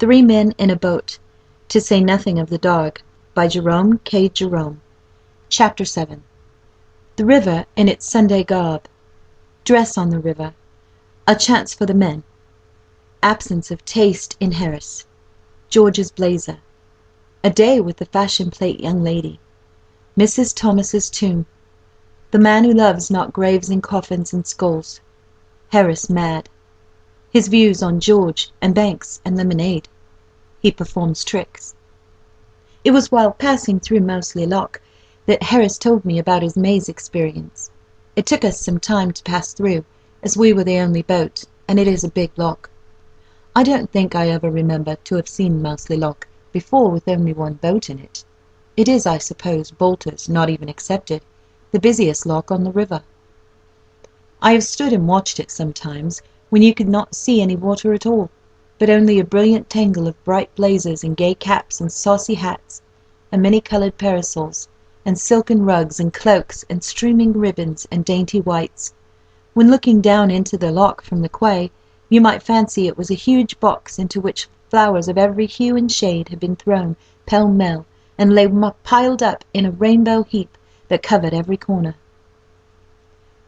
Three Men in a Boat, to say nothing of the Dog, by Jerome K. Jerome. Chapter 7. The River in its Sunday Garb. Dress on the River. A Chance for the Men. Absence of taste in Harris. George's blazer. A day with the fashion plate young lady. Mrs. Thomas's tomb. The man who loves not graves and coffins and skulls. Harris mad. His views on George and Banks and lemonade. He performs tricks. It was while passing through Moseley Lock that Harris told me about his maze experience. It took us some time to pass through, as we were the only boat, and it is a big lock. I don't think I ever remember to have seen Moseley Lock before with only one boat in it. It is, I suppose, Bolter's not even excepted, the busiest lock on the river. I have stood and watched it sometimes when you could not see any water at all, but only a brilliant tangle of bright blazers and gay caps and saucy hats, and many-coloured parasols, and silken rugs and cloaks and streaming ribbons and dainty whites. When looking down into the lock from the quay, you might fancy it was a huge box into which flowers of every hue and shade had been thrown pell-mell, and lay piled up in a rainbow heap that covered every corner.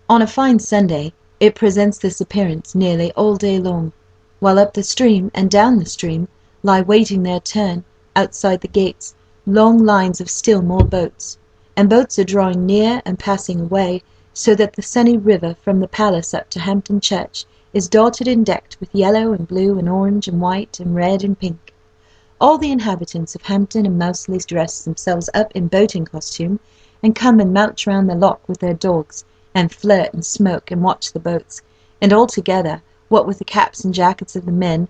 On a fine Sunday it presents this appearance nearly all day long, while up the stream and down the stream lie waiting their turn, outside the gates, long lines of still more boats, and boats are drawing near and passing away, so that the sunny river from the palace up to Hampton Church is dotted and decked with yellow and blue and orange and white and red and pink. All the inhabitants of Hampton and Moseley dress themselves up in boating costume, and come and mouch round the lock with their dogs, and flirt and smoke and watch the boats, and all together, what with the caps and jackets of the men,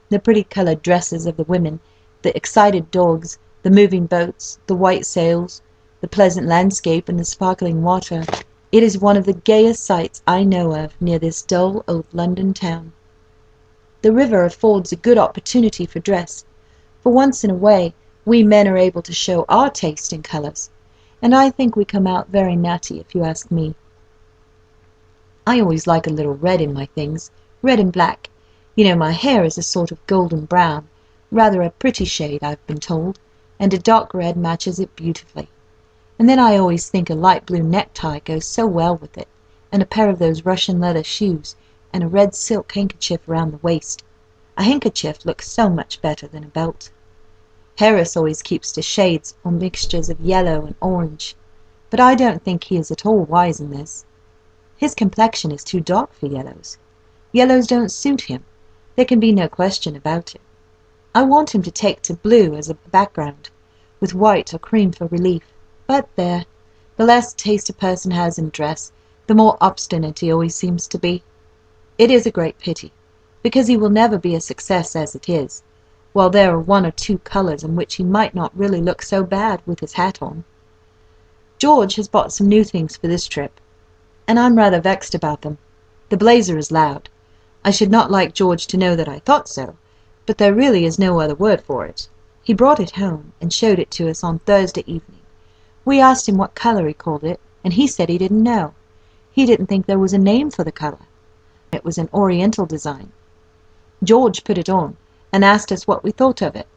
the pretty coloured dresses of the women, the excited dogs, the moving boats, the white sails, the pleasant landscape, and the sparkling water, it is one of the gayest sights I know of near this dull old London town. The river affords a good opportunity for dress. For once in a way we men are able to show our taste in colours, and I think we come out very natty, if you ask me. I always like a little red in my things, red and black. You know, my hair is a sort of golden brown, rather a pretty shade, I've been told, and a dark red matches it beautifully. And then I always think a light blue necktie goes so well with it, and a pair of those Russian leather shoes, and a red silk handkerchief round the waist. A handkerchief looks so much better than a belt. Harris always keeps to shades or mixtures of yellow and orange, but I don't think he is at all wise in this. His complexion is too dark for yellows. Yellows don't suit him. There can be no question about it. I want him to take to blue as a background, with white or cream for relief. But there, the less taste a person has in dress, the more obstinate he always seems to be. It is a great pity, because he will never be a success as it is, while there are one or two colours in which he might not really look so bad with his hat on. George has bought some new things for this trip, and I'm rather vexed about them. The blazer is loud. I should not like George to know that I thought so, but there really is no other word for it. He brought it home and showed it to us on Thursday evening. We asked him what colour he called it, and he said he didn't know. He didn't think there was a name for the colour. It was an oriental design. George put it on, and asked us what we thought of it.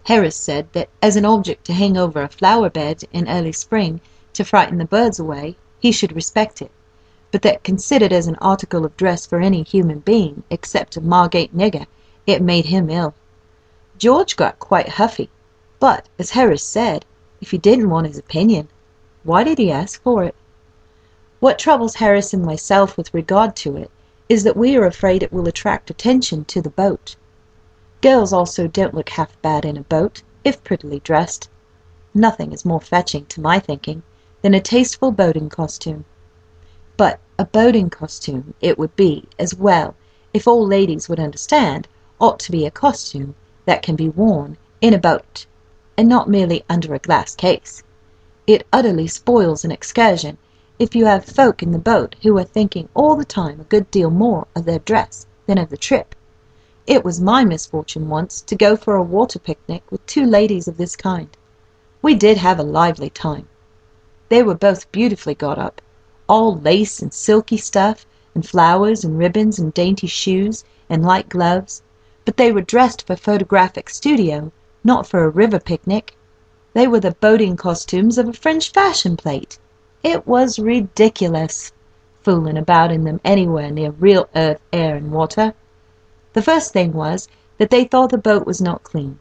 Harris said that as an object to hang over a flower bed in early spring to frighten the birds away, he should respect it, but that considered as an article of dress for any human being except a Margate nigger, it made him ill. George got quite huffy, but, as Harris said, if he didn't want his opinion, why did he ask for it? What troubles Harris and myself with regard to it is that we are afraid it will attract attention to the boat. Girls also don't look half bad in a boat, if prettily dressed. Nothing is more fetching, to my thinking, than a tasteful boating costume. But a boating costume it would be, as well, if all ladies would understand, ought to be a costume that can be worn in a boat, and not merely under a glass case. It utterly spoils an excursion if you have folk in the boat who are thinking all the time a good deal more of their dress than of the trip. It was my misfortune once to go for a water picnic with two ladies of this kind. We did have a lively time. They were both beautifully got up, all lace and silky stuff, and flowers and ribbons and dainty shoes and light gloves, but they were dressed for photographic studio, not for a river picnic. They were the boating costumes of a French fashion plate. It was ridiculous, fooling about in them anywhere near real earth, air, and water. The first thing was that they thought the boat was not clean.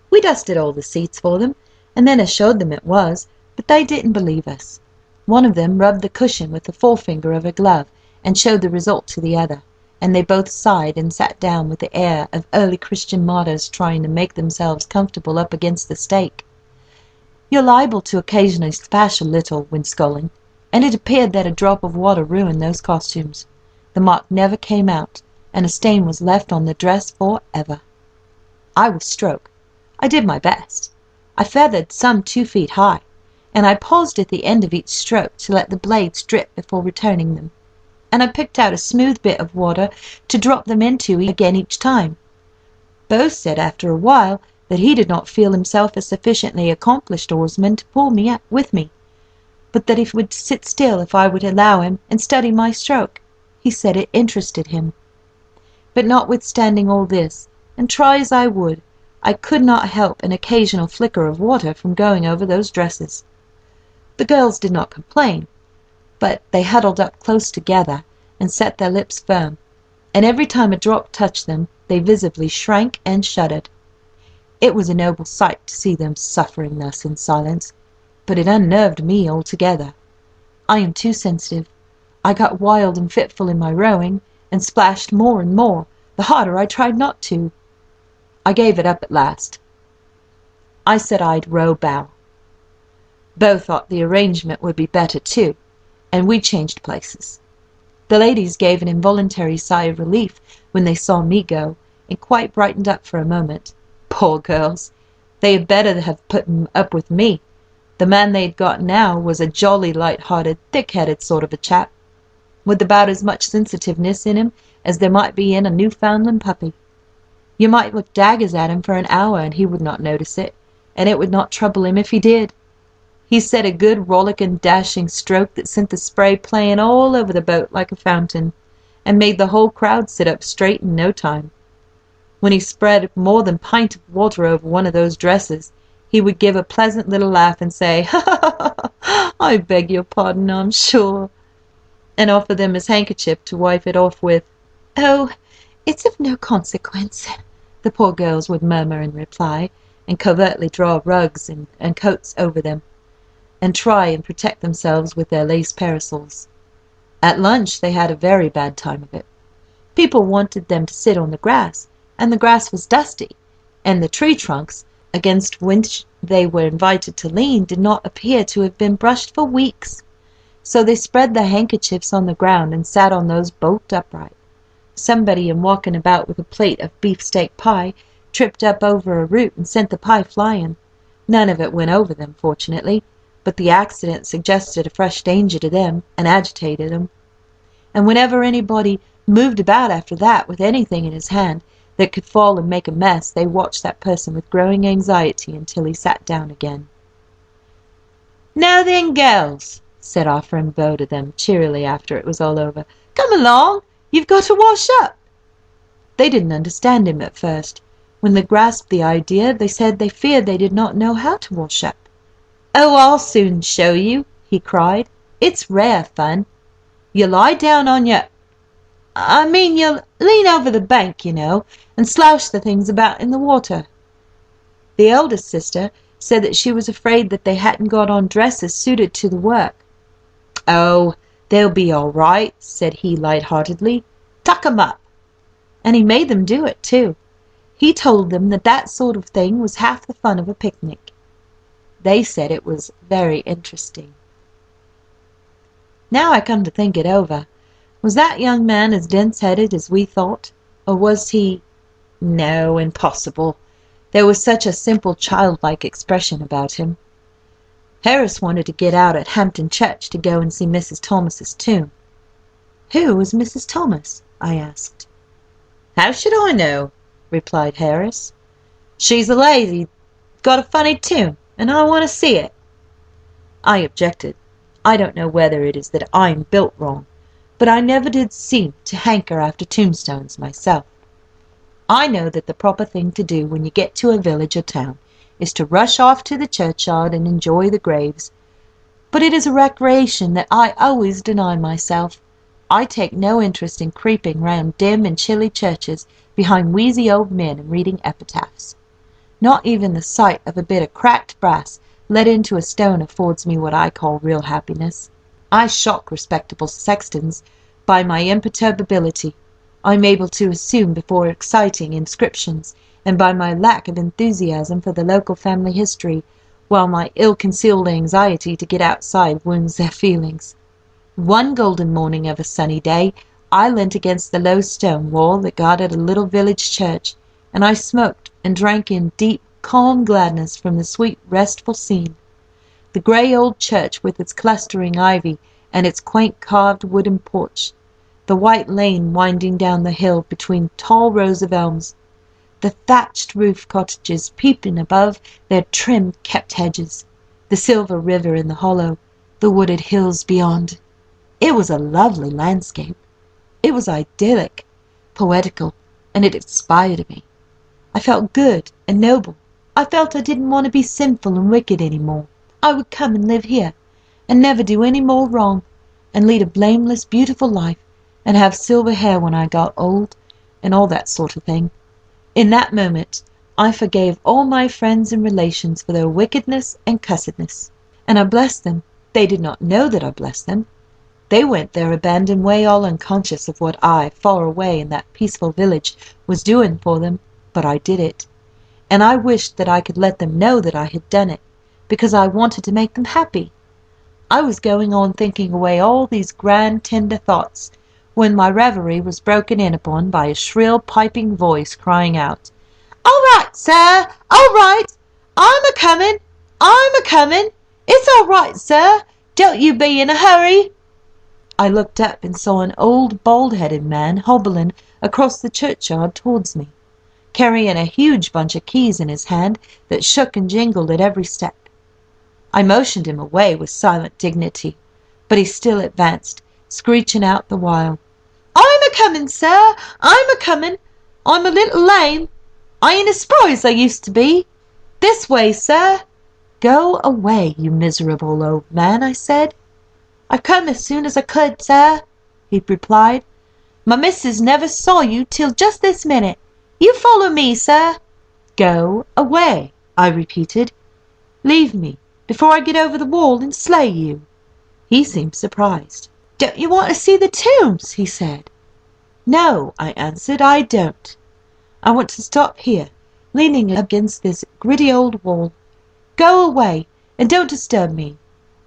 We dusted all the seats for them, and then assured them it was, but they didn't believe us. One of them rubbed the cushion with the forefinger of her glove and showed the result to the other, and they both sighed and sat down with the air of early Christian martyrs trying to make themselves comfortable up against the stake. You're liable to occasionally splash a little when sculling, and it appeared that a drop of water ruined those costumes. The mark never came out, and a stain was left on the dress for ever. I was stroke. I did my best. I feathered some 2 feet high, and I paused at the end of each stroke to let the blades drip before returning them, and I picked out a smooth bit of water to drop them into again each time. Bo said after a while that he did not feel himself a sufficiently accomplished oarsman to pull me up with me, but that he would sit still if I would allow him and study my stroke. He said it interested him. But notwithstanding all this, and try as I would, I could not help an occasional flicker of water from going over those dresses. The girls did not complain, but they huddled up close together and set their lips firm, and every time a drop touched them they visibly shrank and shuddered. It was a noble sight to see them suffering thus in silence, but it unnerved me altogether. I am too sensitive. I got wild and fitful in my rowing, and splashed more and more, the harder I tried not to. I gave it up at last. I said I'd row bow. Bo thought the arrangement would be better too, and we changed places. The ladies gave an involuntary sigh of relief when they saw me go, and quite brightened up for a moment. Poor girls! They had better have put up with me. The man they'd got now was a jolly light-hearted, thick-headed sort of a chap, with about as much sensitiveness in him as there might be in a Newfoundland puppy. You might look daggers at him for an hour and he would not notice it, and it would not trouble him if he did. He set a good rollicking, dashing stroke that sent the spray playing all over the boat like a fountain, and made the whole crowd sit up straight in no time. When he spread more than a pint of water over one of those dresses, he would give a pleasant little laugh and say, "Ha, ha, ha, I beg your pardon, I'm sure," and offer them his handkerchief to wipe it off with. "Oh, it's of no consequence," the poor girls would murmur in reply, and covertly draw rugs and coats over them, and try and protect themselves with their lace parasols. At lunch they had a very bad time of it. People wanted them to sit on the grass, and the grass was dusty, and the tree trunks, against which they were invited to lean, did not appear to have been brushed for weeks. So they spread their handkerchiefs on the ground and sat on those bolt upright. Somebody, in walking about with a plate of beefsteak pie, tripped up over a root and sent the pie flying. None of it went over them, fortunately, but the accident suggested a fresh danger to them and agitated them. And whenever anybody moved about after that with anything in his hand that could fall and make a mess, they watched that person with growing anxiety until he sat down again. "Now then, girls," said our friend Bo to them cheerily after it was all over, "come along, you've got to wash up." They didn't understand him at first. When they grasped the idea, they said they feared they did not know how to wash up. "Oh, I'll soon show you," he cried. "It's rare fun. You lie down on you lean over the bank, you know, and slouch the things about in the water." The eldest sister said that she was afraid that they hadn't got on dresses suited to the work. "Oh, they'll be all right," said he light-heartedly. "Tuck 'em up." And he made them do it too. He told them that that sort of thing was half the fun of a picnic. They said it was very interesting. Now I come to think it over, was that young man as dense-headed as we thought, or was he— No, impossible. There was such a simple, childlike expression about him. Harris wanted to get out at Hampton Church to go and see Mrs. Thomas's tomb. "Who was Mrs. Thomas?" I asked. "How should I know?" replied Harris. "She's a lady, got a funny tomb, and I want to see it." I objected. I don't know whether it is that I'm built wrong, but I never did seem to hanker after tombstones myself. I know that the proper thing to do when you get to a village or town is to rush off to the churchyard and enjoy the graves, but it is a recreation that I always deny myself. I take no interest in creeping round dim and chilly churches behind wheezy old men and reading epitaphs. Not even the sight of a bit of cracked brass let into a stone affords me what I call real happiness. I shock respectable sextons by my imperturbability. I am able to assume before exciting inscriptions, and by my lack of enthusiasm for the local family history, while my ill-concealed anxiety to get outside wounds their feelings. One golden morning of a sunny day, I leant against the low stone wall that guarded a little village church, and I smoked and drank in deep, calm gladness from the sweet, restful scene. The grey old church with its clustering ivy and its quaint carved wooden porch, the white lane winding down the hill between tall rows of elms, the thatched roof cottages peeping above their trim kept hedges, the silver river in the hollow, the wooded hills beyond. It was a lovely landscape. It was idyllic, poetical, and it inspired me. I felt good and noble. I felt I didn't want to be sinful and wicked any more. I would come and live here, and never do any more wrong, and lead a blameless, beautiful life, and have silver hair when I got old, and all that sort of thing. In that moment I forgave all my friends and relations for their wickedness and cussedness, and I blessed them. They did not know that I blessed them. They went their abandoned way all unconscious of what I, far away in that peaceful village, was doing for them, but I did it, and I wished that I could let them know that I had done it, because I wanted to make them happy. I was going on thinking away all these grand tender thoughts, when my reverie was broken in upon by a shrill piping voice crying out, "All right, sir, all right, I'm a-coming, I'm a-coming, it's all right, sir, don't you be in a hurry." I looked up and saw an old bald-headed man hobbling across the churchyard towards me, carrying a huge bunch of keys in his hand that shook and jingled at every step. I motioned him away with silent dignity, but he still advanced, screeching out the while, "I'm a-coming, sir, I'm a-coming. I'm a little lame. I ain't as spry as I used to be. This way, sir." "Go away, you miserable old man," I said. "I come as soon as I could, sir," he replied. "My missus never saw you till just this minute. You follow me, sir." "Go away," I repeated. "Leave me before I get over the wall and slay you." He seemed surprised. "Don't you want to see the tombs?" he said. "No," I answered, "I don't. I want to stop here, leaning against this gritty old wall. Go away, and don't disturb me.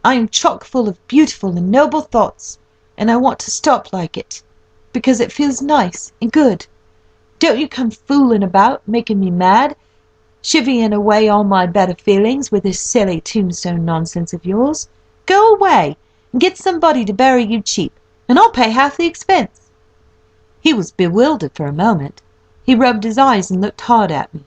I am chock full of beautiful and noble thoughts, and I want to stop like it, because it feels nice and good. Don't you come fooling about, making me mad, chivying away all my better feelings with this silly tombstone nonsense of yours. Go away, and get somebody to bury you cheap, and I'll pay half the expense." He was bewildered for a moment. He rubbed his eyes and looked hard at me.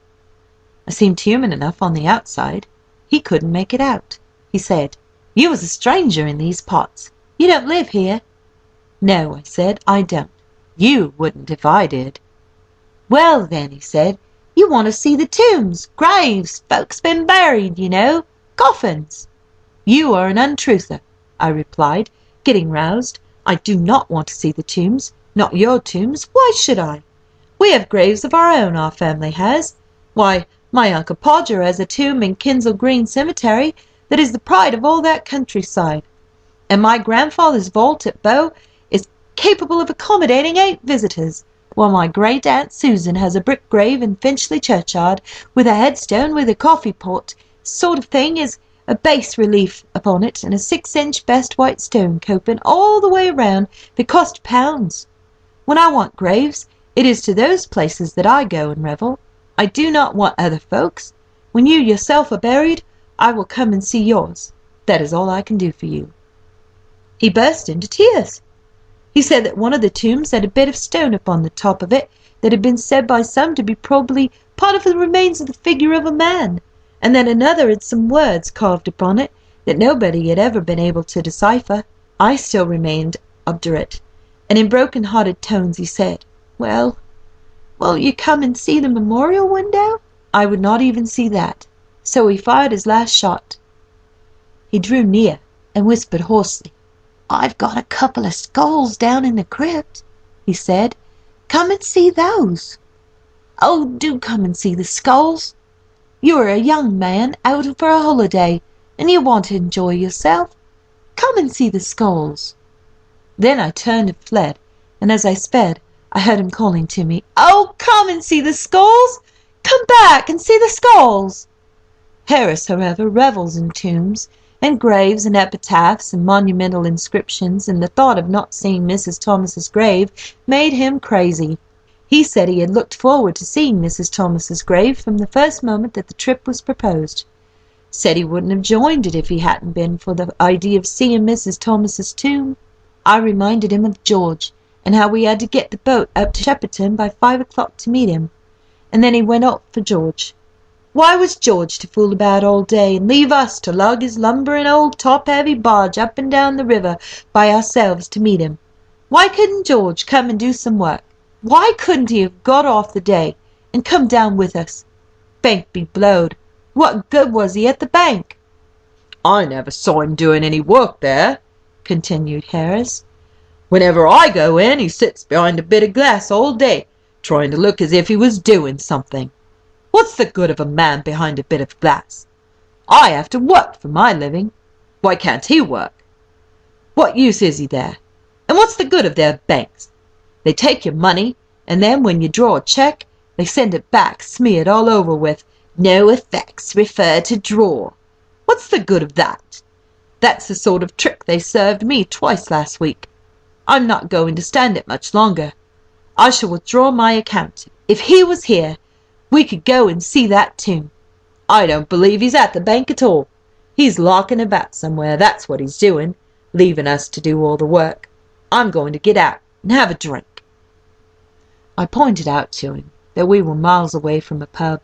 I seemed human enough on the outside. He couldn't make it out. He said, "You was a stranger in these parts. You don't live here." "No," I said, "I don't. You wouldn't if I did." "Well then," he said, "you want to see the tombs, graves, folks been buried, you know, coffins." "You are an untruther," I replied, getting roused. "I do not want to see the tombs, not your tombs. Why should I? We have graves of our own, our family has. Why, my Uncle Podger has a tomb in Kensal Green Cemetery that is the pride of all that countryside, and my grandfather's vault at Bow is capable of accommodating 8 visitors, while my great aunt Susan has a brick grave in Finchley churchyard, with a headstone with a coffee pot sort of thing as a bas relief upon it, and a 6-inch best white stone coping all the way round that cost pounds. When I want graves, it is to those places that I go and revel. I do not want other folks. When you yourself are buried, I will come and see yours. That is all I can do for you." He burst into tears. He said that one of the tombs had a bit of stone upon the top of it that had been said by some to be probably part of the remains of the figure of a man, and that another had some words carved upon it that nobody had ever been able to decipher. I still remained obdurate, and in broken-hearted tones he said, "Well, "Won't you come and see the memorial window?" I would not even see that, so he fired his last shot. He drew near and whispered hoarsely. "I've got a couple of skulls down in the crypt," he said. "Come and see those." "Oh, do come and see the skulls. You are a young man out for a holiday, and you want to enjoy yourself. Come and see the skulls." Then I turned and fled, and as I sped I heard him calling to me, "Oh, come and see the skulls! Come back and see the skulls!" Harris, however, revels in tombs and graves and epitaphs and monumental inscriptions, and the thought of not seeing Mrs. Thomas's grave made him crazy. He said he had looked forward to seeing Mrs. Thomas's grave from the first moment that the trip was proposed. Said he wouldn't have joined it if he hadn't been for the idea of seeing Mrs. Thomas's tomb. I reminded him of George, and how we had to get the boat up to Shepperton by 5 o'clock to meet him, and then he went off for George. Why was George to fool about all day and leave us to lug his lumbering old top-heavy barge up and down the river by ourselves to meet him? Why couldn't George come and do some work? Why couldn't he have got off the day and come down with us? Bank be blowed! What good was he at the bank? "I never saw him doing any work there," continued Harris. "Whenever I go in, he sits behind a bit of glass all day, trying to look as if he was doing something. What's the good of a man behind a bit of glass? I have to work for my living. Why can't he work? What use is he there? And what's the good of their banks? They take your money, and then when you draw a cheque, they send it back smeared all over with 'No effects, refer to drawer.' What's the good of that? That's the sort of trick they served me twice last week. I'm not going to stand it much longer. I shall withdraw my account. If he was here, we could go and see that tomb. I don't believe he's at the bank at all. He's larking about somewhere, that's what he's doing, leaving us to do all the work. I'm going to get out and have a drink." I pointed out to him that we were miles away from a pub,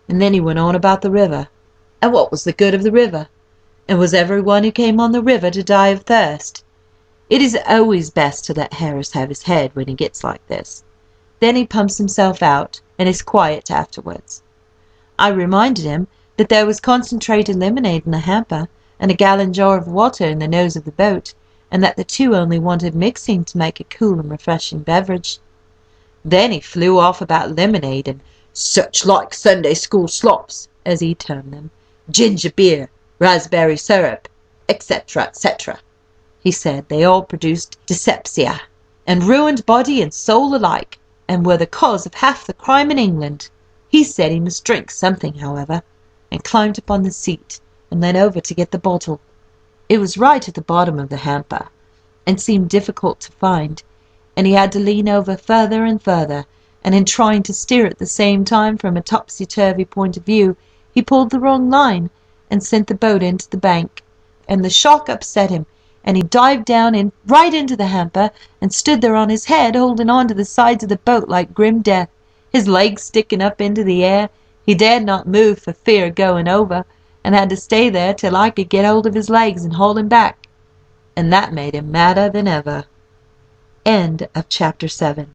and then he went on about the river. And what was the good of the river? And was everyone who came on the river to die of thirst? It is always best to let Harris have his head when he gets like this. Then he pumps himself out and is quiet afterwards. I reminded him that there was concentrated lemonade in the hamper and a gallon jar of water in the nose of the boat, and that the two only wanted mixing to make a cool and refreshing beverage. Then he flew off about lemonade and "such like Sunday school slops," as he termed them, ginger beer, raspberry syrup, etc., etc. He said they all produced dyspepsia, and ruined body and soul alike, and were the cause of half the crime in England. He said he must drink something, however, and climbed up on the seat and leant over to get the bottle. It was right at the bottom of the hamper, and seemed difficult to find, and he had to lean over further and further, and in trying to steer at the same time from a topsy-turvy point of view, he pulled the wrong line and sent the boat into the bank, and the shock upset him, and he dived down right into the hamper, and stood there on his head, holding on to the sides of the boat like grim death, his legs sticking up into the air. He dared not move for fear of going over, and had to stay there till I could get hold of his legs and haul him back, and that made him madder than ever. End of chapter 7.